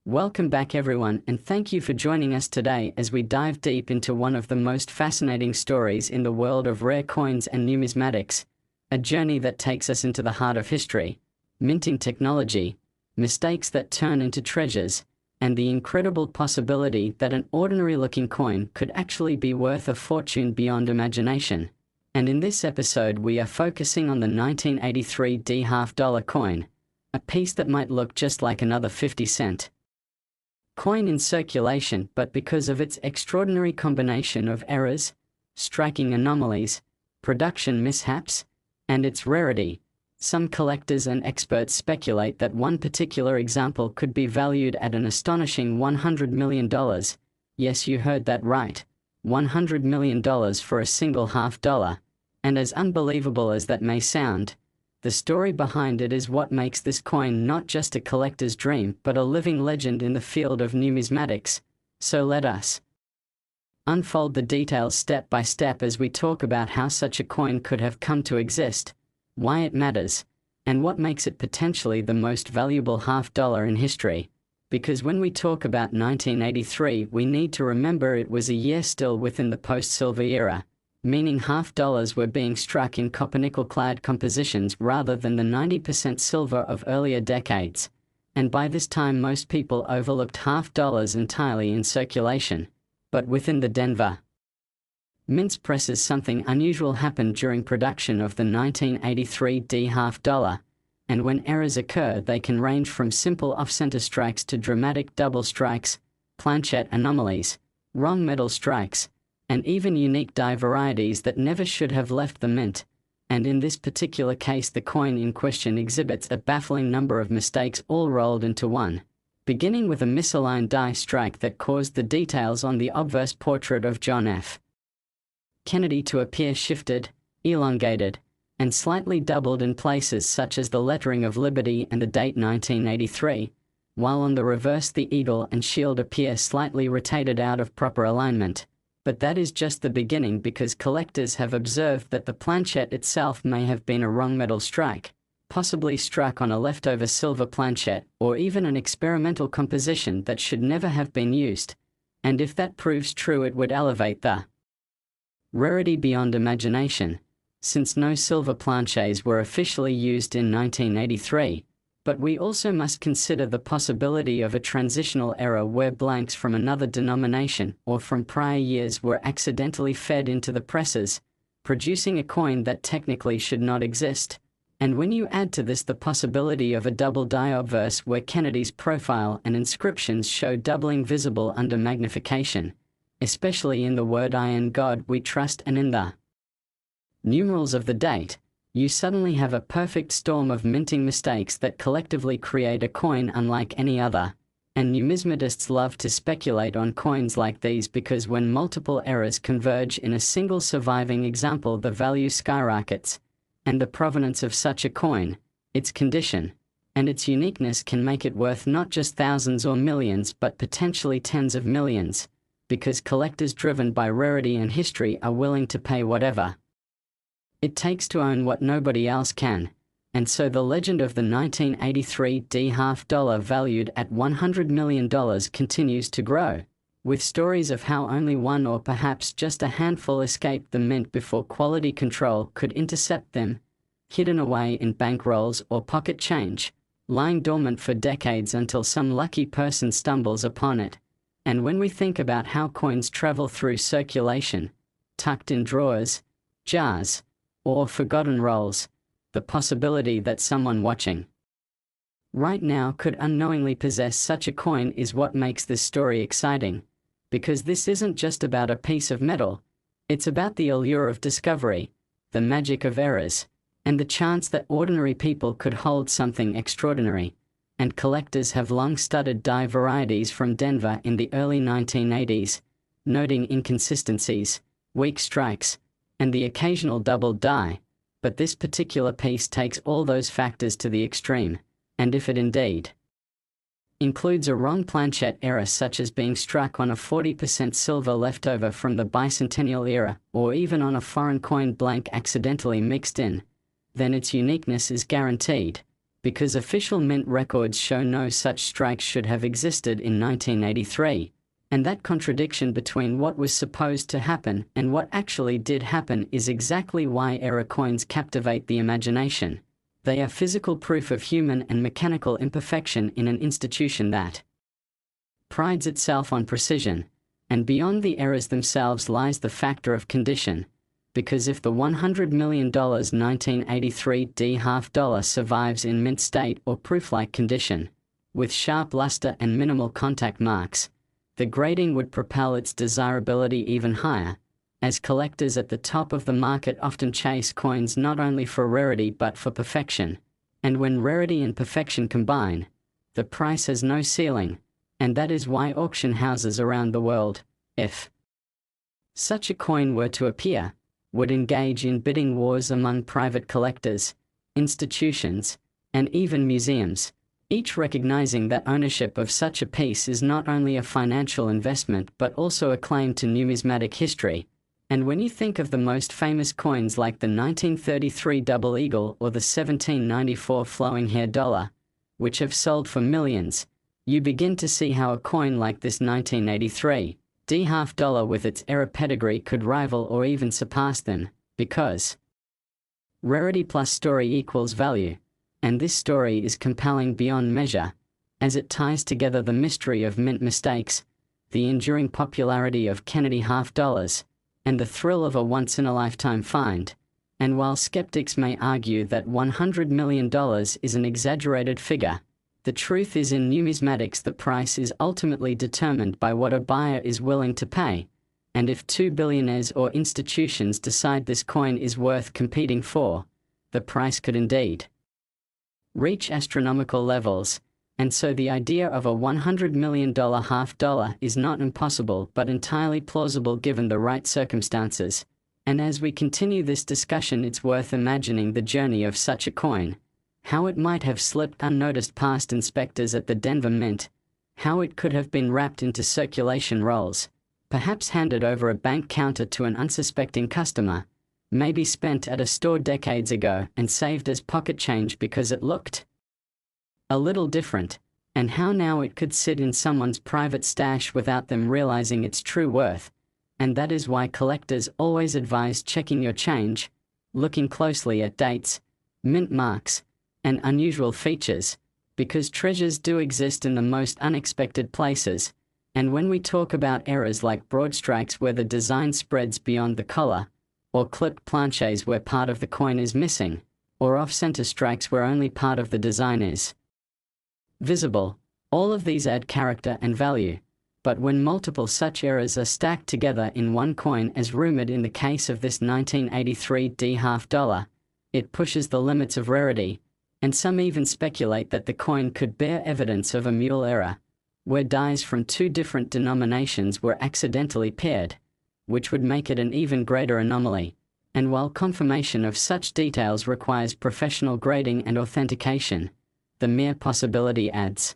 Welcome back everyone, and thank you for joining us today as we dive deep into one of the most fascinating stories in the world of rare coins and numismatics, a journey that takes us into the heart of history, minting technology, mistakes that turn into treasures, and the incredible possibility that an ordinary-looking coin could actually be worth a fortune beyond imagination. And in this episode we are focusing on the 1983 D half-dollar coin, a piece that might look just like another 50-cent coin in circulation, but because of its extraordinary combination of errors, striking anomalies, production mishaps, and its rarity, some collectors and experts speculate that one particular example could be valued at an astonishing $100 million. Yes, you heard that right. $100 million for a single half-dollar. And as unbelievable as that may sound, the story behind it is what makes this coin not just a collector's dream but a living legend in the field of numismatics. So let us unfold the details step by step as we talk about how such a coin could have come to exist, why it matters, and what makes it potentially the most valuable half-dollar in history. Because when we talk about 1983, we need to remember it was a year still within the post-silver era, meaning half-dollars were being struck in copper-nickel-clad compositions rather than the 90% silver of earlier decades. And by this time most people overlooked half-dollars entirely in circulation. But within the Denver Mint's presses something unusual happened during production of the 1983 D half-dollar, and when errors occur they can range from simple off-center strikes to dramatic double strikes, planchette anomalies, wrong metal strikes, and even unique die varieties that never should have left the mint. And in this particular case the coin in question exhibits a baffling number of mistakes all rolled into one, beginning with a misaligned die strike that caused the details on the obverse portrait of John F. Kennedy to appear shifted, elongated, and slightly doubled in places such as the lettering of Liberty and the date 1983, while on the reverse the eagle and shield appear slightly rotated out of proper alignment. But that is just the beginning, because collectors have observed that the planchette itself may have been a wrong metal strike, possibly struck on a leftover silver planchette, or even an experimental composition that should never have been used. And if that proves true, it would elevate the rarity beyond imagination, since no silver planchets were officially used in 1983. But we also must consider the possibility of a transitional error where blanks from another denomination or from prior years were accidentally fed into the presses, producing a coin that technically should not exist. And when you add to this the possibility of a double die obverse where Kennedy's profile and inscriptions show doubling visible under magnification, especially in the word "I in God we trust" and in the numerals of the date, you suddenly have a perfect storm of minting mistakes that collectively create a coin unlike any other. And numismatists love to speculate on coins like these because when multiple errors converge in a single surviving example the value skyrockets. And the provenance of such a coin, its condition, and its uniqueness can make it worth not just thousands or millions but potentially tens of millions, because collectors driven by rarity and history are willing to pay whatever it takes to own what nobody else can. And so the legend of the 1983 D half-dollar valued at $100 million continues to grow, with stories of how only one or perhaps just a handful escaped the mint before quality control could intercept them, hidden away in bankrolls or pocket change, lying dormant for decades until some lucky person stumbles upon it. And when we think about how coins travel through circulation, tucked in drawers, jars, or forgotten rolls, the possibility that someone watching right now could unknowingly possess such a coin is what makes this story exciting. Because this isn't just about a piece of metal, it's about the allure of discovery, the magic of errors, and the chance that ordinary people could hold something extraordinary. And collectors have long studied die varieties from Denver in the early 1980s, noting inconsistencies, weak strikes, and the occasional double die. But this particular piece takes all those factors to the extreme, and if it indeed includes a wrong planchette error such as being struck on a 40% silver leftover from the bicentennial era, or even on a foreign coin blank accidentally mixed in, then its uniqueness is guaranteed. because official mint records show no such strikes should have existed in 1983, and that contradiction between what was supposed to happen and what actually did happen is exactly why error coins captivate the imagination. They are physical proof of human and mechanical imperfection in an institution that prides itself on precision, and beyond the errors themselves lies the factor of condition. Because if the $100 million 1983 D-half dollar survives in mint state or proof-like condition, with sharp luster and minimal contact marks, the grading would propel its desirability even higher, as collectors at the top of the market often chase coins not only for rarity but for perfection. And when rarity and perfection combine, the price has no ceiling, and that is why auction houses around the world, if such a coin were to appear, would engage in bidding wars among private collectors, institutions, and even museums, each recognizing that ownership of such a piece is not only a financial investment but also a claim to numismatic history. And when you think of the most famous coins like the 1933 double eagle or the 1794 flowing hair dollar, which have sold for millions, you begin to see how a coin like this 1983 D-half dollar with its era pedigree could rival or even surpass them, because rarity plus story equals value, and this story is compelling beyond measure, as it ties together the mystery of mint mistakes, the enduring popularity of Kennedy half dollars, and the thrill of a once-in-a-lifetime find. And while skeptics may argue that $100 million is an exaggerated figure, the truth is in numismatics the price is ultimately determined by what a buyer is willing to pay, and if two billionaires or institutions decide this coin is worth competing for, the price could indeed reach astronomical levels, and so the idea of a $100 million half dollar is not impossible but entirely plausible given the right circumstances. And as we continue this discussion, it's worth imagining the journey of such a coin. How it might have slipped unnoticed past inspectors at the Denver Mint, how it could have been wrapped into circulation rolls, perhaps handed over a bank counter to an unsuspecting customer, maybe spent at a store decades ago and saved as pocket change because it looked a little different, and how now it could sit in someone's private stash without them realizing its true worth. And that is why collectors always advise checking your change, looking closely at dates, mint marks, and unusual features, because treasures do exist in the most unexpected places. And when we talk about errors like broad strikes where the design spreads beyond the collar, or clipped planches where part of the coin is missing, or off-center strikes where only part of the design is visible, all of these add character and value. But when multiple such errors are stacked together in one coin, as rumored in the case of this 1983 D-half dollar, it pushes the limits of rarity, and some even speculate that the coin could bear evidence of a mule error, where dies from two different denominations were accidentally paired, which would make it an even greater anomaly. And while confirmation of such details requires professional grading and authentication, the mere possibility adds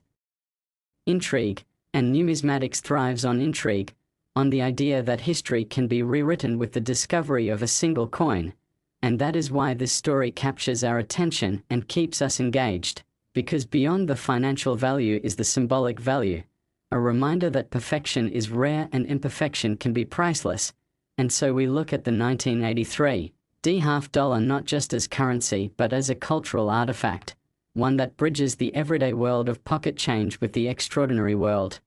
intrigue, and numismatics thrives on intrigue, on the idea that history can be rewritten with the discovery of a single coin. And that is why this story captures our attention and keeps us engaged, because beyond the financial value is the symbolic value, a reminder that perfection is rare and imperfection can be priceless. And so we look at the 1983 D-half dollar not just as currency but as a cultural artifact, one that bridges the everyday world of pocket change with the extraordinary world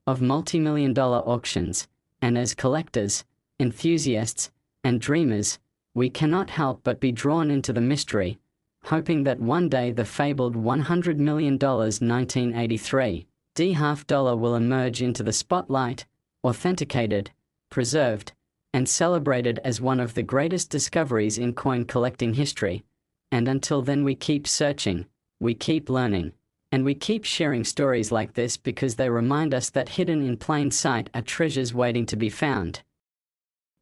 of multi-million-dollar auctions. And as collectors, enthusiasts, and dreamers, we cannot help but be drawn into the mystery, hoping that one day the fabled $100 million 1983 D-half dollar will emerge into the spotlight, authenticated, preserved, and celebrated as one of the greatest discoveries in coin collecting history. And until then, we keep searching, we keep learning, and we keep sharing stories like this because they remind us that hidden in plain sight are treasures waiting to be found.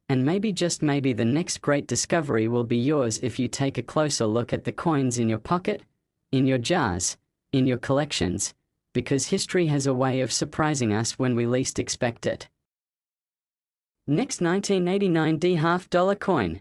And maybe, just maybe, the next great discovery will be yours if you take a closer look at the coins in your pocket, in your jars, in your collections, because history has a way of surprising us when we least expect it. Next, 1989 D-half dollar coin.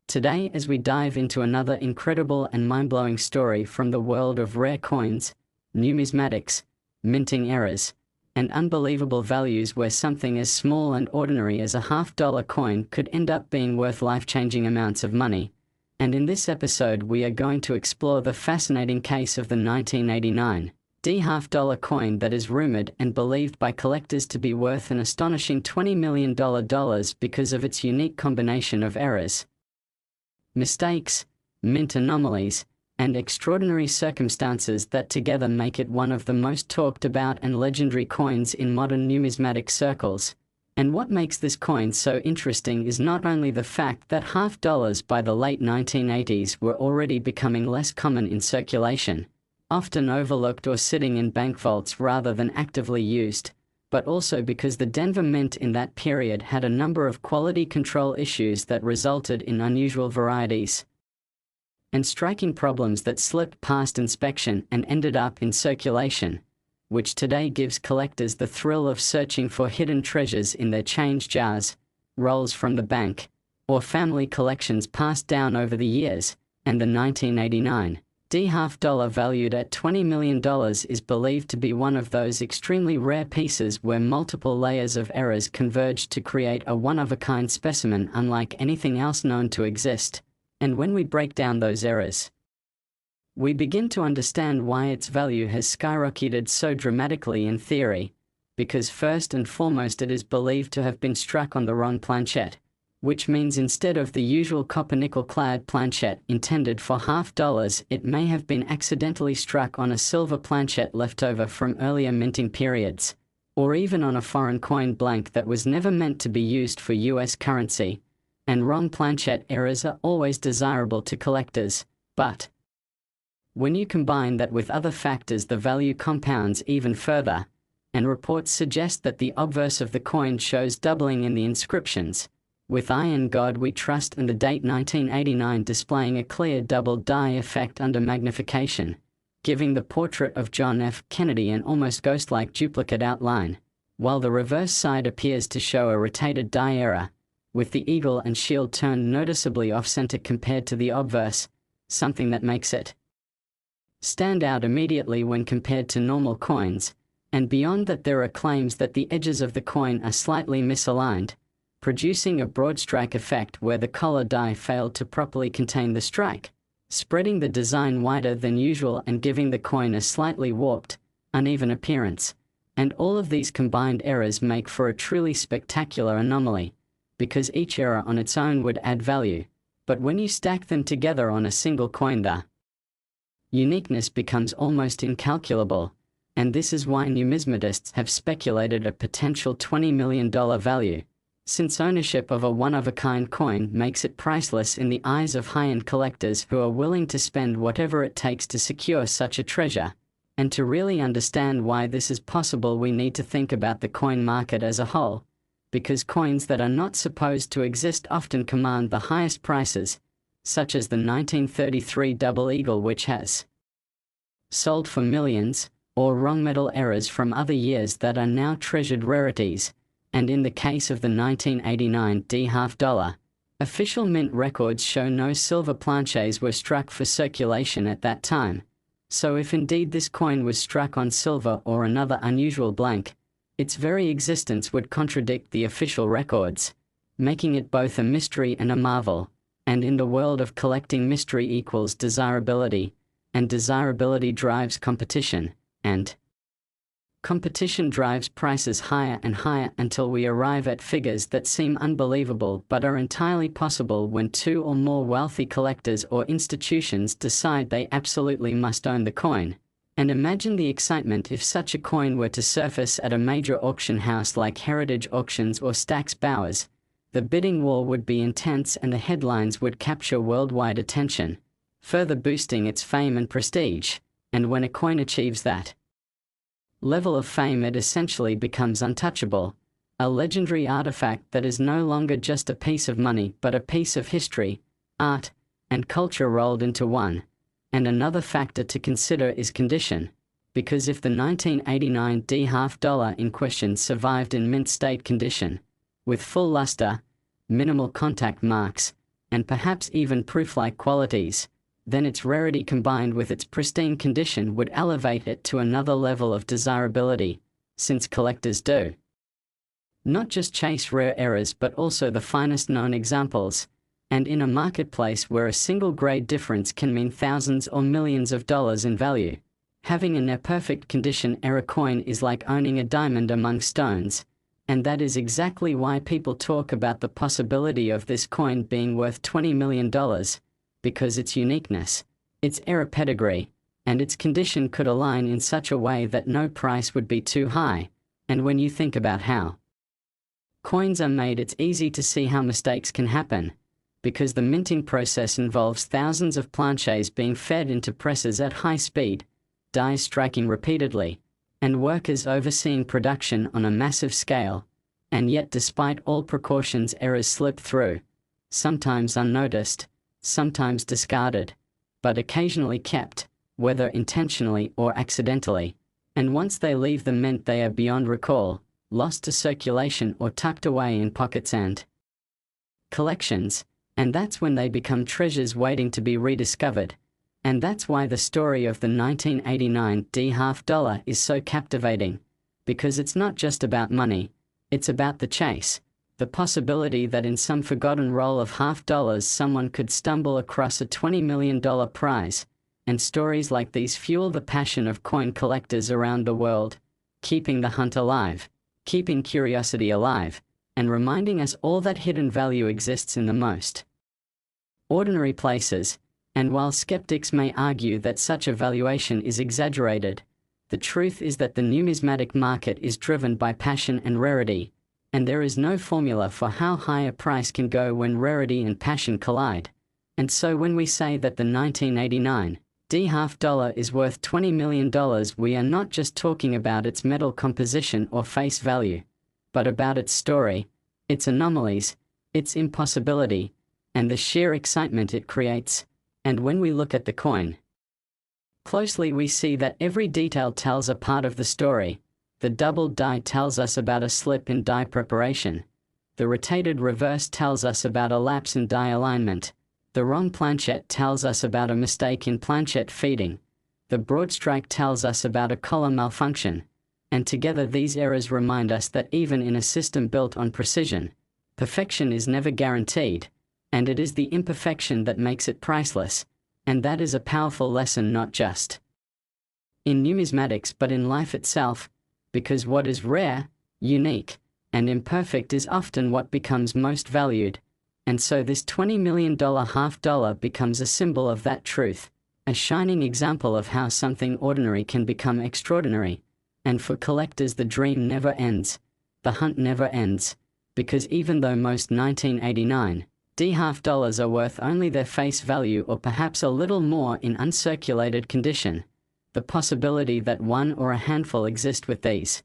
Today, as we dive into another incredible and mind-blowing story from the world of rare coins, numismatics, minting errors, and unbelievable values where something as small and ordinary as a $half coin could end up being worth life-changing amounts of money. And in this episode we are going to explore the fascinating case of the 1989 $half coin that is rumored and believed by collectors to be worth an astonishing $20 million because of its unique combination of errors, mistakes, mint anomalies, and extraordinary circumstances that together make it one of the most talked about and legendary coins in modern numismatic circles. And what makes this coin so interesting is not only the fact that half dollars by the late 1980s were already becoming less common in circulation, often overlooked or sitting in bank vaults rather than actively used, but also because the Denver Mint in that period had a number of quality control issues that resulted in unusual varieties and striking problems that slipped past inspection and ended up in circulation, which today gives collectors the thrill of searching for hidden treasures in their change jars, rolls from the bank, or family collections passed down over the years. And the 1989 half dollar valued at $20 million is believed to be one of those extremely rare pieces where multiple layers of errors converge to create a one-of-a-kind specimen unlike anything else known to exist. And when we break down those errors, we begin to understand why its value has skyrocketed so dramatically in theory, because first and foremost it is believed to have been struck on the wrong planchette, which means instead of the usual copper-nickel-clad planchette intended for $half, it may have been accidentally struck on a silver planchette left over from earlier minting periods, or even on a foreign coin blank that was never meant to be used for US currency. And wrong planchette errors are always desirable to collectors, but when you combine that with other factors, the value compounds even further, and reports suggest that the obverse of the coin shows doubling in the inscriptions, with "I in God We Trust" and the date 1989 displaying a clear double die effect under magnification, giving the portrait of John F. Kennedy an almost ghost-like duplicate outline, while the reverse side appears to show a rotated die error, with the eagle and shield turned noticeably off-center compared to the obverse, something that makes it stand out immediately when compared to normal coins. And beyond that, there are claims that the edges of the coin are slightly misaligned, producing a broad strike effect where the collar die failed to properly contain the strike, spreading the design wider than usual and giving the coin a slightly warped, uneven appearance. And all of these combined errors make for a truly spectacular anomaly, because each error on its own would add value, but when you stack them together on a single coin, the uniqueness becomes almost incalculable. And this is why numismatists have speculated a potential $20 million value, since ownership of a one-of-a-kind coin makes it priceless in the eyes of high-end collectors who are willing to spend whatever it takes to secure such a treasure. And to really understand why this is possible, we need to think about the coin market as a whole, because coins that are not supposed to exist often command the highest prices, such as the 1933 double eagle, which has sold for millions, or wrong metal errors from other years that are now treasured rarities. And in the case of the 1989 half dollar, official mint records show no silver planchets were struck for circulation at that time. So if indeed this coin was struck on silver or another unusual blank, its very existence would contradict the official records, making it both a mystery and a marvel. And in the world of collecting, mystery equals desirability, and desirability drives competition, and competition drives prices higher and higher until we arrive at figures that seem unbelievable but are entirely possible when two or more wealthy collectors or institutions decide they absolutely must own the coin. And imagine the excitement if such a coin were to surface at a major auction house like Heritage Auctions or Stack's Bowers. The bidding war would be intense and the headlines would capture worldwide attention, further boosting its fame and prestige. And when a coin achieves that level of fame, it essentially becomes untouchable, a legendary artifact that is no longer just a piece of money but a piece of history, art, and culture rolled into one. And another factor to consider is condition, because if the 1989 half dollar in question survived in mint state condition, with full luster, minimal contact marks, and perhaps even proof-like qualities, then its rarity combined with its pristine condition would elevate it to another level of desirability, since collectors do not just chase rare errors but also the finest known examples, and in a marketplace where a single grade difference can mean thousands or millions of dollars in value, having a near-perfect condition error coin is like owning a diamond among stones, and that is exactly why people talk about the possibility of this coin being worth $20 million, because its uniqueness, its error pedigree, and its condition could align in such a way that no price would be too high. And when you think about how coins are made, it's easy to see how mistakes can happen, because the minting process involves thousands of planchets being fed into presses at high speed, dies striking repeatedly, and workers overseeing production on a massive scale. And yet, despite all precautions, errors slip through, sometimes unnoticed, sometimes discarded, but occasionally kept, whether intentionally or accidentally, and once they leave the mint they are beyond recall, lost to circulation or tucked away in pockets and collections, and that's when they become treasures waiting to be rediscovered. And that's why the story of the 1989 $half is so captivating, because it's not just about money, it's about the chase, the possibility that in some forgotten roll of $half someone could stumble across a $20 million prize, and stories like these fuel the passion of coin collectors around the world, keeping the hunt alive, keeping curiosity alive, and reminding us all that hidden value exists in the most ordinary places. And while skeptics may argue that such a valuation is exaggerated, the truth is that the numismatic market is driven by passion and rarity, and there is no formula for how high a price can go when rarity and passion collide. And so when we say that the 1989 $half is worth $20 million, we are not just talking about its metal composition or face value, but about its story, its anomalies, its impossibility, and the sheer excitement it creates. And when we look at the coin closely, we see that every detail tells a part of the story. The doubled die tells us about a slip in die preparation. The rotated reverse tells us about a lapse in die alignment. The wrong planchette tells us about a mistake in planchette feeding. The broad strike tells us about a collar malfunction. And together these errors remind us that even in a system built on precision, perfection is never guaranteed, and it is the imperfection that makes it priceless. And that is a powerful lesson not just in numismatics but in life itself, because what is rare, unique, and imperfect is often what becomes most valued. And so this $20 million $half becomes a symbol of that truth, a shining example of how something ordinary can become extraordinary. And for collectors, the dream never ends, the hunt never ends, because even though most 1989 $half are worth only their face value or perhaps a little more in uncirculated condition, the possibility that one or a handful exist with these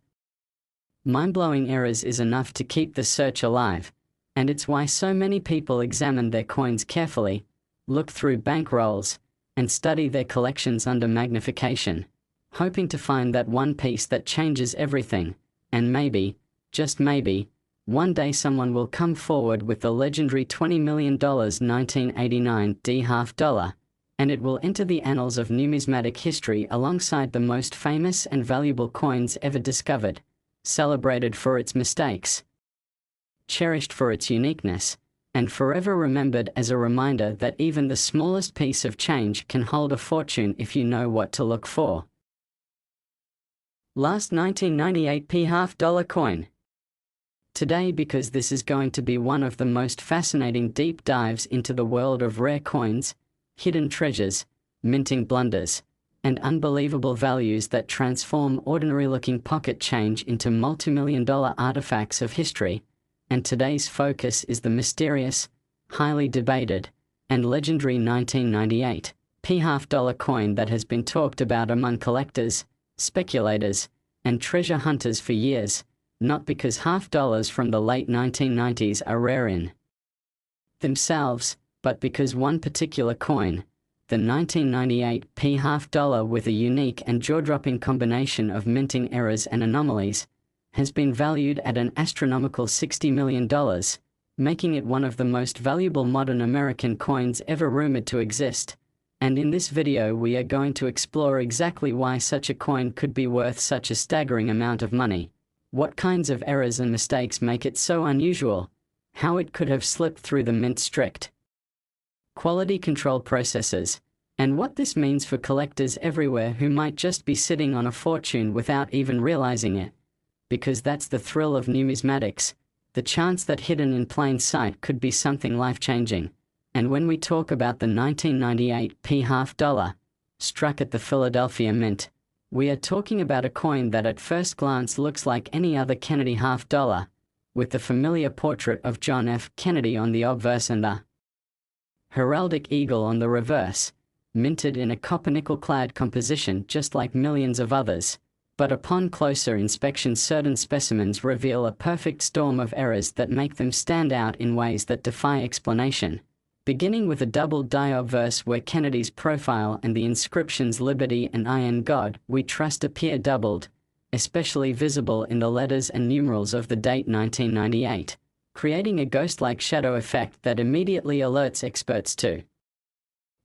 mind-blowing errors is enough to keep the search alive. And it's why so many people examine their coins carefully, look through bank rolls, and study their collections under magnification, hoping to find that one piece that changes everything. And maybe, just maybe, one day someone will come forward with the legendary $20 million 1989 $half, and it will enter the annals of numismatic history alongside the most famous and valuable coins ever discovered, celebrated for its mistakes, cherished for its uniqueness, and forever remembered as a reminder that even the smallest piece of change can hold a fortune if you know what to look for. Last 1998 $half coin. Today, because this is going to be one of the most fascinating deep dives into the world of rare coins, hidden treasures, minting blunders, and unbelievable values that transform ordinary-looking pocket change into multi-million-dollar artifacts of history. And today's focus is the mysterious, highly debated, and legendary 1998 $half coin that has been talked about among collectors, speculators, and treasure hunters for years, not because $half from the late 1990s are rare in themselves, but because one particular coin, the 1998 $half with a unique and jaw-dropping combination of minting errors and anomalies, has been valued at an astronomical $60 million, making it one of the most valuable modern American coins ever rumored to exist. And in this video we are going to explore exactly why such a coin could be worth such a staggering amount of money, what kinds of errors and mistakes make it so unusual, how it could have slipped through the mint's strict quality control processes, and what this means for collectors everywhere who might just be sitting on a fortune without even realizing it. Because that's the thrill of numismatics, the chance that hidden in plain sight could be something life-changing. And when we talk about the 1998 p half-dollar, struck at the Philadelphia Mint, we are talking about a coin that at first glance looks like any other Kennedy half-dollar, with the familiar portrait of John F. Kennedy on the obverse and the heraldic eagle on the reverse, minted in a copper-nickel-clad composition just like millions of others. But upon closer inspection, certain specimens reveal a perfect storm of errors that make them stand out in ways that defy explanation. Beginning with a double die obverse where Kennedy's profile and the inscriptions Liberty and I in God We Trust appear doubled, especially visible in the letters and numerals of the date 1998, creating a ghost-like shadow effect that immediately alerts experts to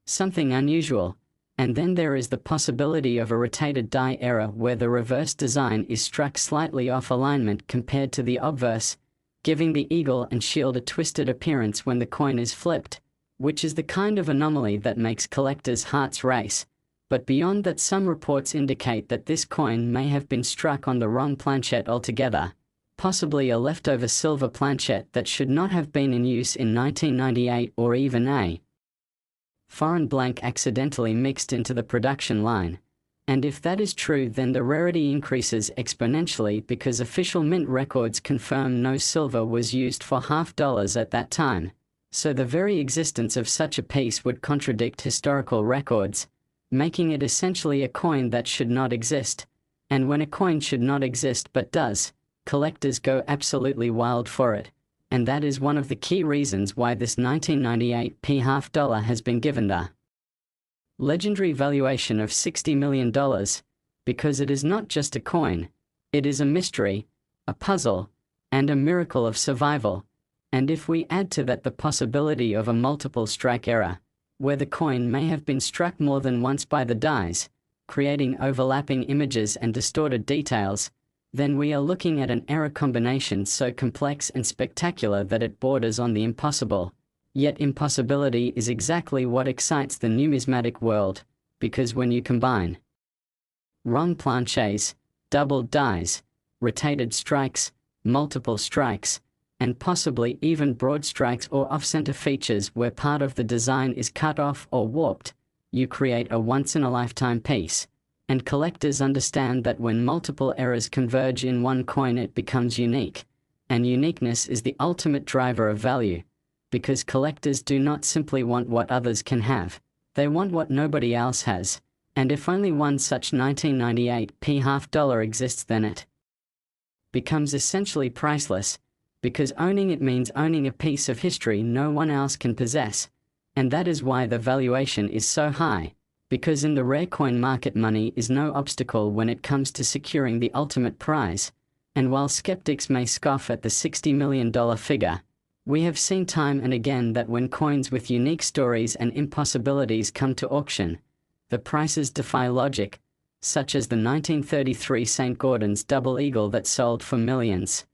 something unusual. And then there is the possibility of a rotated die error where the reverse design is struck slightly off alignment compared to the obverse, giving the eagle and shield a twisted appearance when the coin is flipped, which is the kind of anomaly that makes collectors' hearts race. But beyond that, some reports indicate that this coin may have been struck on the wrong planchette altogether, possibly a leftover silver planchette that should not have been in use in 1998, or even a foreign blank accidentally mixed into the production line. And if that is true, then the rarity increases exponentially because official mint records confirm no silver was used for half-dollars at that time. So the very existence of such a piece would contradict historical records, making it essentially a coin that should not exist. And when a coin should not exist but does, collectors go absolutely wild for it. And that is one of the key reasons why this 1998 p half-dollar has been given the legendary valuation of $60 million, because it is not just a coin, it is a mystery, a puzzle, and a miracle of survival. And if we add to that the possibility of a multiple strike error, where the coin may have been struck more than once by the dies, creating overlapping images and distorted details, then we are looking at an error combination so complex and spectacular that it borders on the impossible. Yet impossibility is exactly what excites the numismatic world, because when you combine wrong planchets, doubled dies, rotated strikes, multiple strikes, and possibly even broad strikes or off-center features where part of the design is cut off or warped, you create a once-in-a-lifetime piece. And collectors understand that when multiple errors converge in one coin, it becomes unique. And uniqueness is the ultimate driver of value. Because collectors do not simply want what others can have, they want what nobody else has. And if only one such 1998 p half-dollar exists, then it becomes essentially priceless. Because owning it means owning a piece of history no one else can possess. And that is why the valuation is so high. Because in the rare coin market, money is no obstacle when it comes to securing the ultimate prize. And while skeptics may scoff at the $60 million figure, we have seen time and again that when coins with unique stories and impossibilities come to auction, the prices defy logic, such as the 1933 St. Gordon's double eagle that sold for millions,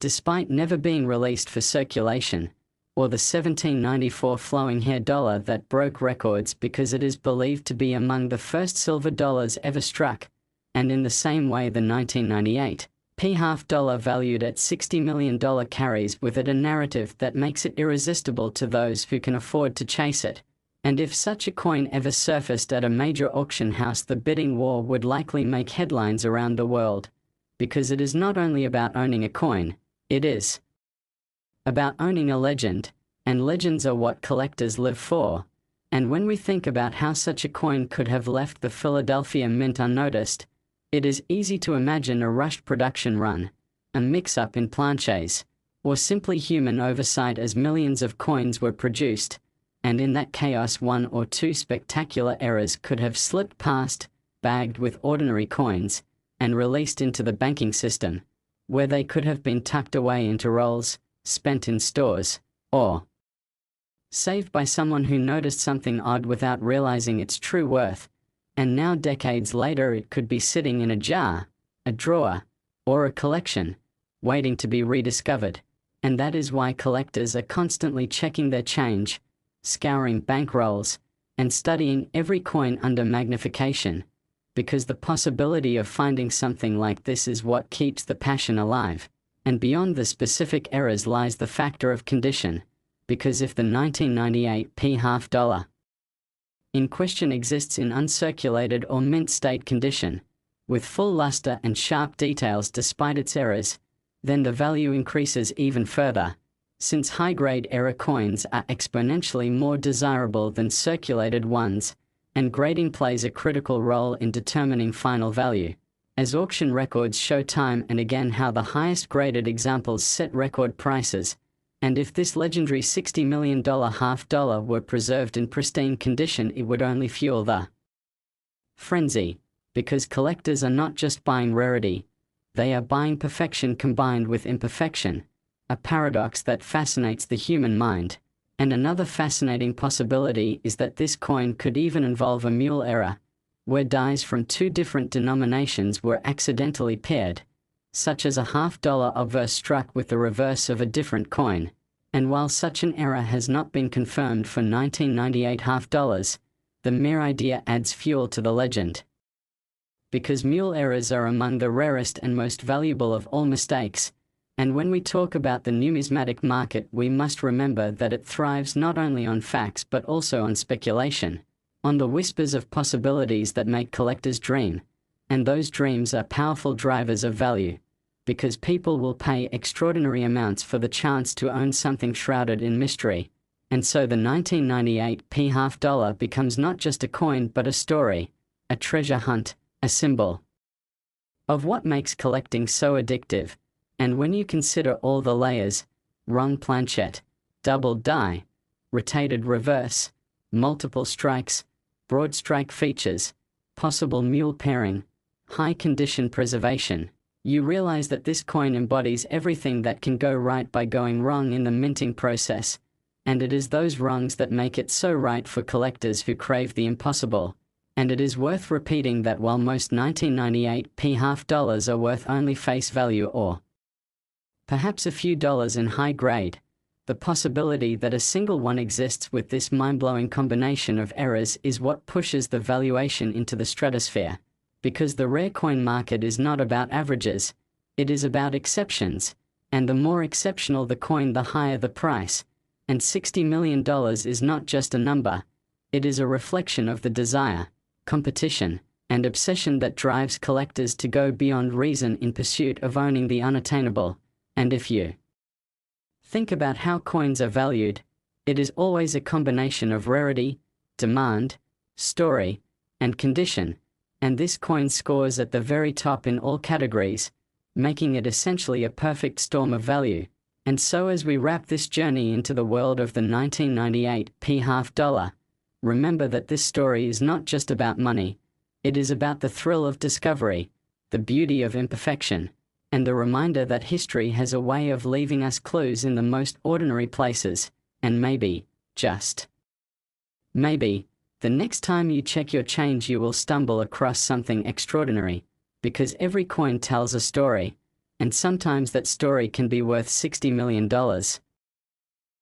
despite never being released for circulation, or the 1794 flowing hair dollar that broke records because it is believed to be among the first silver dollars ever struck. And in the same way, the 1998 p half-dollar valued at $60 million carries with it a narrative that makes it irresistible to those who can afford to chase it. And if such a coin ever surfaced at a major auction house, the bidding war would likely make headlines around the world. Because it is not only about owning a coin, it is about owning a legend, and legends are what collectors live for. And when we think about how such a coin could have left the Philadelphia Mint unnoticed, it is easy to imagine a rushed production run, a mix-up in planchets, or simply human oversight as millions of coins were produced, and in that chaos one or two spectacular errors could have slipped past, bagged with ordinary coins, and released into the banking system, where they could have been tucked away into rolls, spent in stores, or saved by someone who noticed something odd without realizing its true worth, and now decades later it could be sitting in a jar, a drawer, or a collection, waiting to be rediscovered. And that is why collectors are constantly checking their change, scouring bankrolls, and studying every coin under magnification, because the possibility of finding something like this is what keeps the passion alive. And beyond the specific errors lies the factor of condition, because if the 1998 half dollar in question exists in uncirculated or mint state condition, with full luster and sharp details despite its errors, then the value increases even further, since high-grade error coins are exponentially more desirable than circulated ones, and grading plays a critical role in determining final value, as auction records show time and again how the highest graded examples set record prices. And if this legendary $60 million half dollar were preserved in pristine condition, it would only fuel the frenzy, because collectors are not just buying rarity, they are buying perfection combined with imperfection, a paradox that fascinates the human mind. And another fascinating possibility is that this coin could even involve a mule error, where dies from two different denominations were accidentally paired, such as a half dollar obverse struck with the reverse of a different coin. And while such an error has not been confirmed for 1998 half dollars, the mere idea adds fuel to the legend. Because mule errors are among the rarest and most valuable of all mistakes, and when we talk about the numismatic market, we must remember that it thrives not only on facts but also on speculation, on the whispers of possibilities that make collectors dream, and those dreams are powerful drivers of value, because people will pay extraordinary amounts for the chance to own something shrouded in mystery. And so the 1998 half dollar becomes not just a coin but a story, a treasure hunt, a symbol of what makes collecting so addictive. And when you consider all the layers, wrong planchette, double die, rotated reverse, multiple strikes, broad strike features, possible mule pairing, high condition preservation, you realize that this coin embodies everything that can go right by going wrong in the minting process, and it is those wrongs that make it so right for collectors who crave the impossible. And it is worth repeating that while most 1998 half dollars are worth only face value or perhaps a few dollars in high grade, the possibility that a single one exists with this mind-blowing combination of errors is what pushes the valuation into the stratosphere. Because the rare coin market is not about averages, it is about exceptions, and the more exceptional the coin, the higher the price. And $60 million is not just a number, it is a reflection of the desire, competition, and obsession that drives collectors to go beyond reason in pursuit of owning the unattainable. And if you think about how coins are valued, it is always a combination of rarity, demand, story, and condition, and this coin scores at the very top in all categories, making it essentially a perfect storm of value. And so as we wrap this journey into the world of the 1998 half dollar, remember that this story is not just about money, it is about the thrill of discovery, the beauty of imperfection, and the reminder that history has a way of leaving us clues in the most ordinary places. And maybe, just maybe, the next time you check your change you will stumble across something extraordinary, because every coin tells a story, and sometimes that story can be worth $60 million.